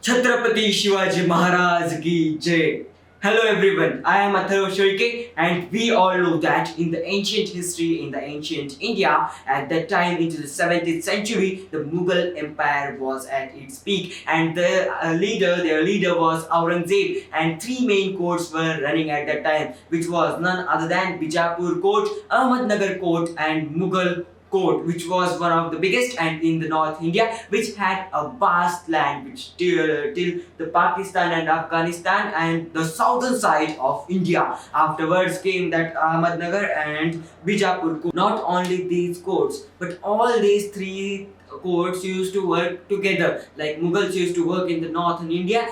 Chhatrapati Shivaji Maharaj ki Jai. Hello everyone, I am Atharv Sholke and we all know that in the ancient history, in the ancient India, at that time into the 17th century, the Mughal Empire was at its peak and their leader was Aurangzeb, and three main courts were running at that time, which was none other than Bijapur court, Ahmadnagar court and Mughal court, which was one of the biggest and in the North India, which had a vast land which till the Pakistan and Afghanistan and the southern side of India. Afterwards came that Ahmadnagar and Bijapur court. Not only these courts, but all these three courts used to work together. Like Mughals used to work in the northern India,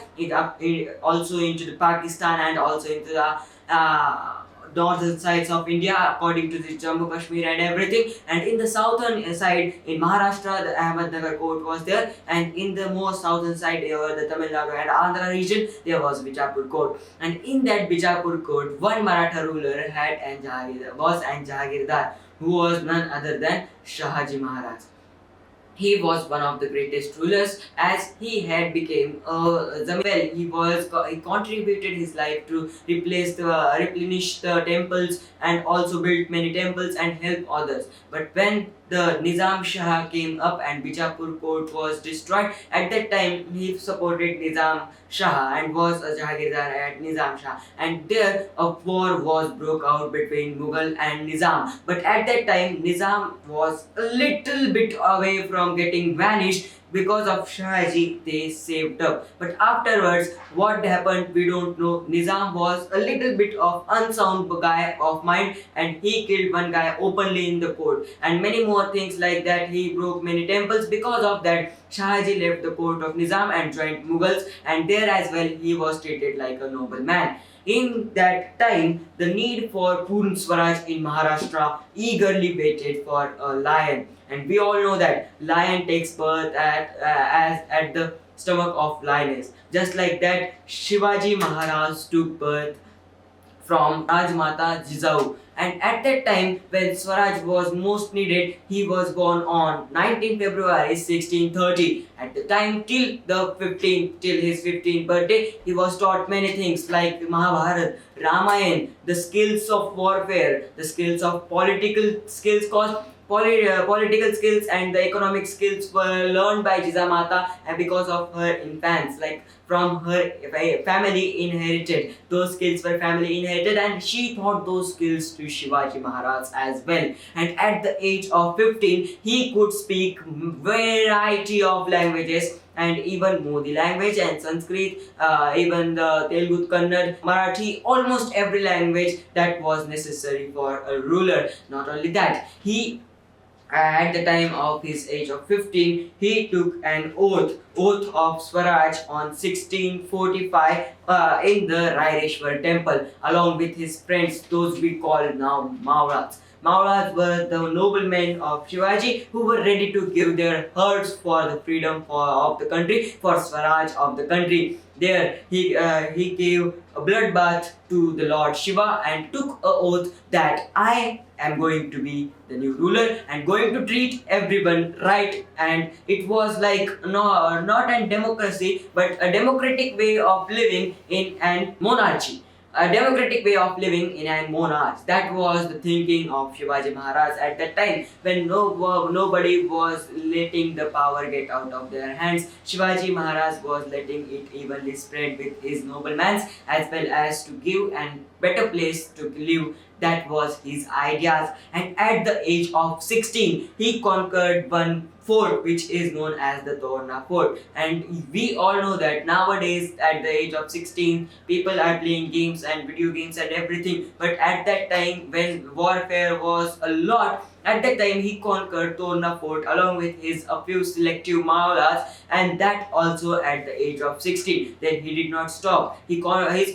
also into the Pakistan and also into the northern sides of India according to the Jammu Kashmir and everything, and in the southern side in Maharashtra the Ahmadnagar court was there, and in the more southern side the Tamil Nadu and Andhra region there was Bijapur court, and in that Bijapur court one Maratha ruler had and Jahagirdar, who was none other than Shahaji Maharaj. He was one of the greatest rulers as he had became a zamindar. He contributed his life to replenish the temples and also built many temples and help others. But when the Nizam Shah came up and Bijapur court was destroyed, at that time he supported Nizam Shah and was a Jahagirdar at Nizam Shah, and there a war was broke out between Mughal and Nizam. But at that time Nizam was a little bit away from getting vanished. Because of Shahaji, they saved up. But afterwards, what happened, we don't know. Nizam was a little bit of unsound guy of mind, and he killed one guy openly in the court. And many more things like that. He broke many temples. Because of that, Shahaji left the court of Nizam and joined Mughals. And there as well, he was treated like a noble man. In that time, the need for Purn Swaraj in Maharashtra eagerly waited for a lion. And we all know that lion takes birth at the stomach of lioness. Just like that, Shivaji Maharaj took birth from Rajmata Jizau. And at that time, when Swaraj was most needed, he was born on 19 February 1630. At the time, till his 15th birthday, he was taught many things like Mahabharata, Ramayana, the skills of warfare, the skills of political skills, political skills and the economic skills were learned by Jizamata, and because of her infants, like from her family inherited. Those skills were family inherited, and she taught those skills to Shivaji Maharaj as well. And at the age of 15, he could speak variety of languages, and even Modi language and Sanskrit, even the Telugu, Kannada, Marathi, almost every language that was necessary for a ruler. Not only that, he at the time of his age of 15, he took an oath of Swaraj on 1645 in the Raireshwar temple along with his friends, those we call now Maurats. Maurats were the noblemen of Shivaji who were ready to give their hearts for the freedom of the country, for Swaraj of the country. There he gave a bloodbath to the Lord Shiva and took an oath that I am going to be the new ruler and going to treat everyone right. And it was like not a democracy but a democratic way of living in an monarchy. A democratic way of living in a monarch. That was the thinking of Shivaji Maharaj at that time when nobody was letting the power get out of their hands. Shivaji Maharaj was letting it evenly spread with his noblemen as well as to give a better place to live. That was his ideas, and at the age of 16, he conquered one fort which is known as the Torna Fort. And we all know that nowadays at the age of 16, people are playing games and video games and everything. But at that time when warfare was a lot, at that time he conquered Torna Fort along with his a few selective Maolas, and that also at the age of 16. Then he did not stop. His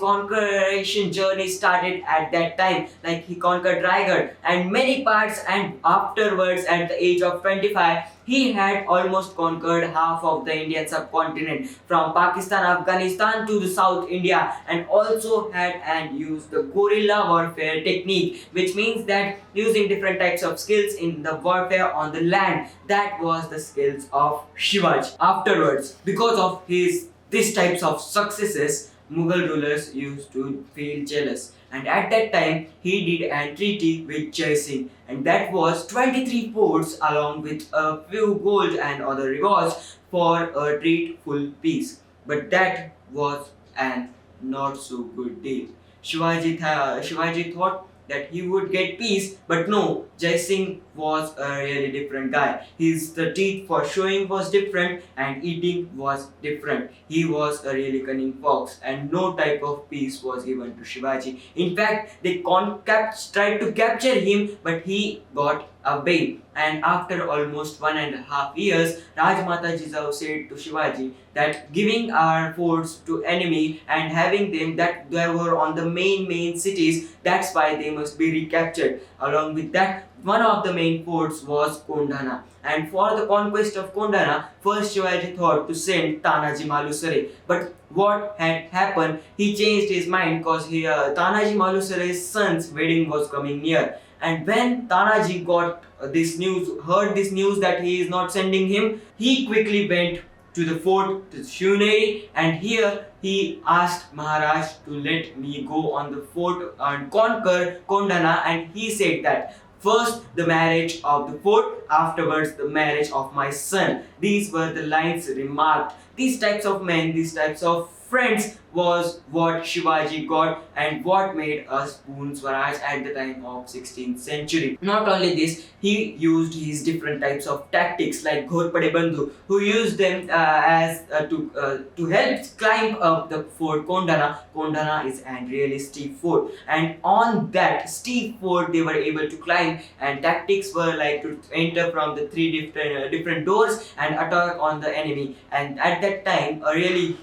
conqueration journey started at that time. Like he conquered Raigad and many parts, and afterwards at the age of 25, he had almost conquered half of the Indian subcontinent from Pakistan, Afghanistan to the South India, and also had and used the guerrilla warfare technique, which means that using different types of skills in the warfare on the land. That was the skills of Shivaji. Afterwards, because of his these types of successes, Mughal rulers used to feel jealous. And at that time, he did a treaty with Jai Singh, and that was 23 forts along with a few gold and other rewards for a treatful peace. But that was an not so good deal. Shivaji thought that he would get peace, but no, Jai Singh was a really different guy. His the teeth for showing was different and eating was different. He was a really cunning fox, and no type of peace was given to Shivaji. In fact, they tried to capture him, but he got away. And after almost 1.5 years, Rajmata Jijau said to Shivaji that giving our forts to enemy and having them that they were on the main cities, that's why they must be recaptured. Along with that, one of the main forts was Kondana. And for the conquest of Kondana, first Shivaji thought to send Tanaji Malusare. But what had happened, he changed his mind because Tanaji Malusare's son's wedding was coming near. And when Tanaji heard this news that he is not sending him, he quickly went to the fort, to Shivneri, and here he asked Maharaj to let me go on the fort and conquer Kondana, and he said that first the marriage of the fort, afterwards the marriage of my son. These were the lines remarked. These types of men, these types of friends was what Shivaji got and what made us Poon Swaraj at the time of 16th century. Not only this, he used his different types of tactics like Ghorpade Bandhu, who used them to help climb up the fort Kondana. Kondana is a really steep fort, and on that steep fort they were able to climb, and tactics were like to enter from the three different doors and attack on the enemy. And at that time, a really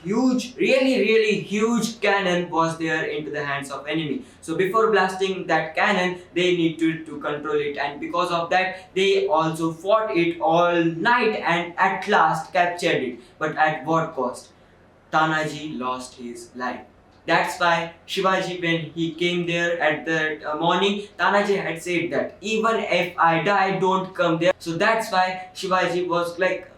huge cannon was there into the hands of enemy. So before blasting that cannon, they need to control it, and because of that they also fought it all night and at last captured it. But at what cost? Tanaji lost his life. That's why Shivaji, when he came there at the morning, Tanaji had said that even if I die, don't come there. So that's why Shivaji was like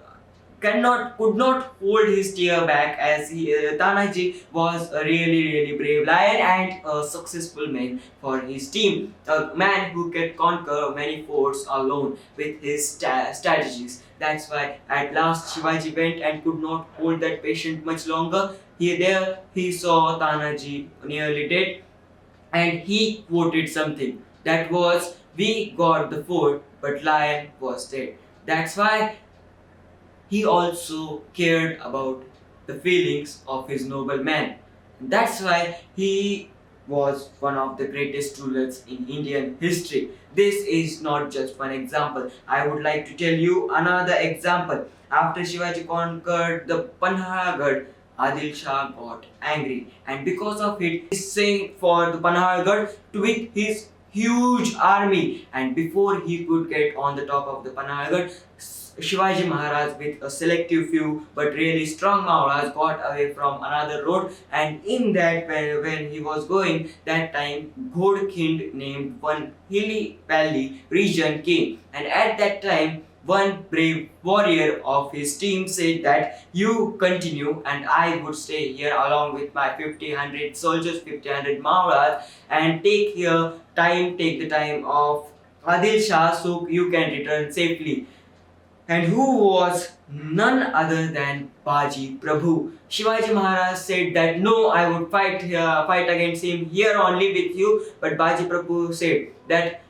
could not hold his tear back, as Tanaji was a really brave lion and a successful man for his team, a man who could conquer many forts alone with his strategies. That's why at last Shivaji went and could not hold that patient much longer. He saw Tanaji nearly dead, and he quoted something that was, "We got the fort, but lion was dead." That's why he also cared about the feelings of his noble man. That's why he was one of the greatest rulers in Indian history. This is not just one example. I would like to tell you another example. After Shivaji conquered the Panhalgarh, Adil Shah got angry, and because of it, he sent for the Panhalgarh with his huge army. And before he could get on the top of the Panhalgarh, Shivaji Maharaj, with a selective few but really strong Maharaj, got away from another road, and in that, when he was going, that time Ghodkhind named one hilly valley region came, and at that time one brave warrior of his team said that you continue and I would stay here along with my 50-100 soldiers, 50-100 Maharaj, and take the time of Adil Shah so you can return safely. And who was none other than Baji Prabhu. Shivaji Maharaj said that no, I would fight against him here only with you, but Baji Prabhu said that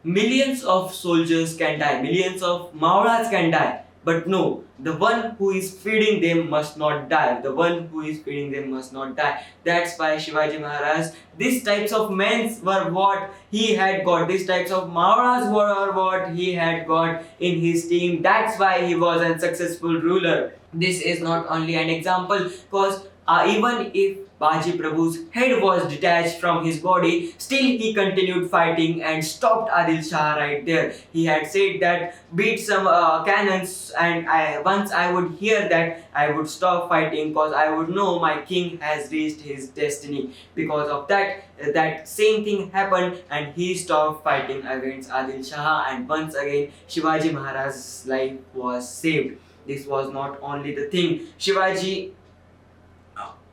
millions of soldiers can die, millions of Maharajs can die, but no, the one who is feeding them must not die. The one who is feeding them must not die. That's why Shivaji Maharaj, these types of men were what he had got. These types of Maharajs were what he had got in his team. That's why he was a successful ruler. This is not only an example, because even if Baji Prabhu's head was detached from his body, still he continued fighting and stopped Adil Shah right there. He had said that beat some cannons, and once I would hear that, I would stop fighting, because I would know my king has reached his destiny. Because of that, that same thing happened, and he stopped fighting against Adil Shah, and once again Shivaji Maharaj's life was saved. This was not only the thing. Shivaji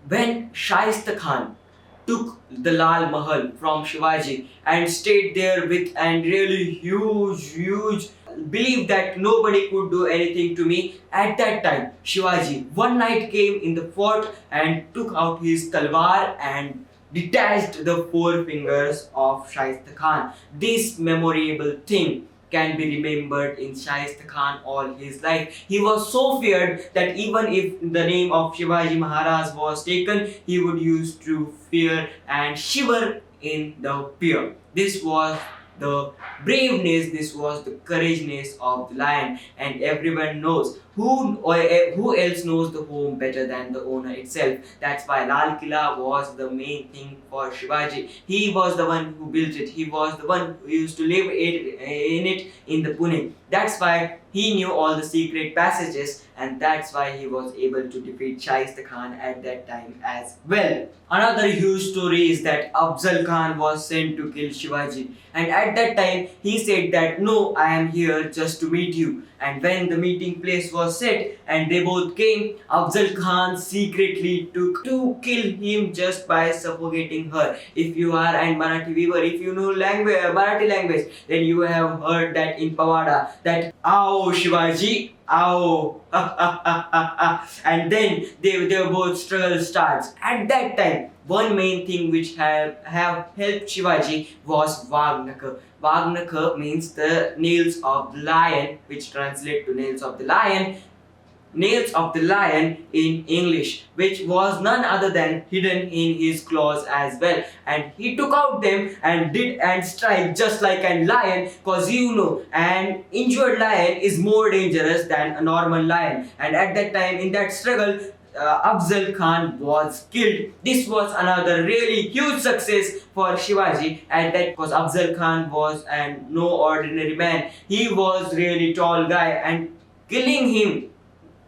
When Shaista Khan took the Lal Mahal from Shivaji and stayed there with and really huge believed that nobody could do anything to me. At that time, Shivaji one night came in the fort and took out his talwar and detached the four fingers of Shaista Khan. This memorable thing can be remembered in Shaista Khan all his life. He was so feared that even if the name of Shivaji Maharaj was taken, he would used to fear and shiver in the fear. This was the braveness, this was the courageousness of the lion, and everyone knows who else knows the home better than the owner itself. That's why Lal Killa was the main thing for Shivaji. He was the one who built it. He was the one who used to live in it in the Pune. That's why he knew all the secret passages, and that's why he was able to defeat Shaista Khan at that time as well. Another huge story is that Afzal Khan was sent to kill Shivaji, and at that time he said that no, I am here just to meet you. And when the meeting place was set and they both came, Afzal Khan secretly took to kill him just by suffocating her. If you are an Marathi viewer, if you know Marathi language, then you have heard that in Pawada that "Ao Shivaji, Ao," and then they both struggle starts. At that time, one main thing which have helped Shivaji was Vagnaka. Vagnaka means the nails of the lion, which translate to nails of the lion. Nails of the lion in English, which was none other than hidden in his claws as well. And he took out them and did and strike just like a lion, cause you know an injured lion is more dangerous than a normal lion. And at that time in that struggle, Afzal Khan was killed. This was another really huge success for Shivaji at that because Afzal Khan was and no ordinary man. He was really tall guy and killing him,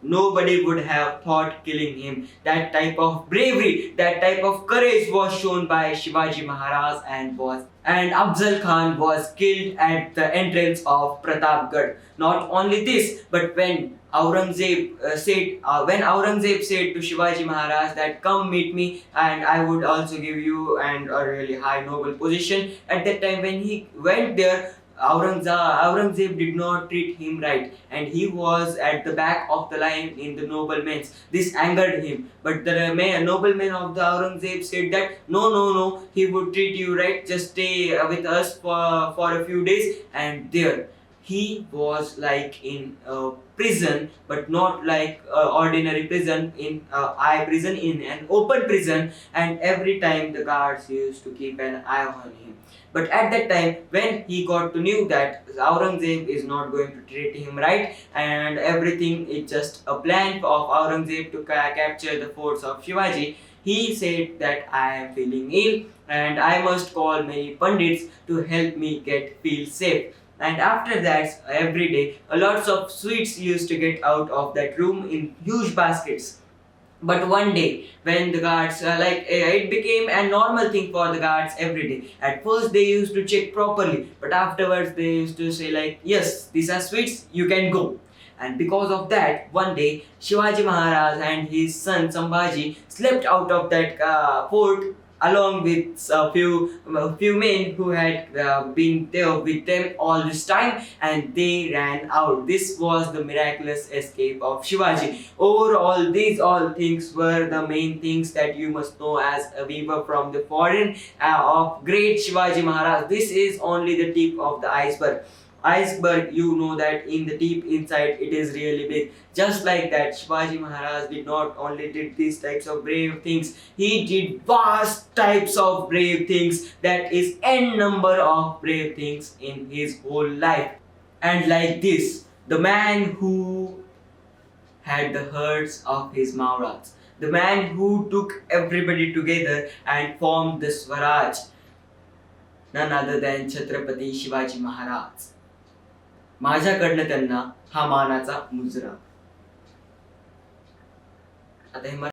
nobody would have thought killing him. That type of bravery, that type of courage was shown by Shivaji Maharaj and Afzal Khan was killed at the entrance of Pratapgarh. Not only this, but when Aurangzeb said to Shivaji Maharaj that come meet me and I would also give you and a really high noble position. At that time when he went there, Aurangzeb did not treat him right and he was at the back of the line in the noblemen's. This angered him, but the nobleman of the Aurangzeb said that no, he would treat you right, just stay with us for a few days. And there he was like in a prison, but not like ordinary prison, in eye prison, in an open prison, and every time the guards used to keep an eye on him. But at that time, when he got to know that Aurangzeb is not going to treat him right, and everything is just a plan of Aurangzeb to capture the forts of Shivaji, he said that I am feeling ill and I must call many pandits to help me feel safe. And after that, every day, lots of sweets used to get out of that room in huge baskets. But one day, when the guards, it became a normal thing for the guards every day. At first, they used to check properly, but afterwards, they used to say, like, yes, these are sweets, you can go. And because of that, one day, Shivaji Maharaj and his son Sambhaji slept out of that fort along with a few men who had been there with them all this time, and they ran out. This was the miraculous escape of Shivaji. Overall, these all things were the main things that you must know as a weaver from the foreign of great Shivaji Maharaj. This is only the tip of the iceberg. You know that in the deep inside it is really big. Just like that, Shivaji Maharaj did not only did these types of brave things, he did vast types of brave things, that is n number of brave things in his whole life. And like this, the man who had the herds of his Maurats, the man who took everybody together and formed the Swaraj, none other than Chhatrapati Shivaji Maharaj. माझ्याकडनं त्यांना हा मानाचा मुजरा. आता हे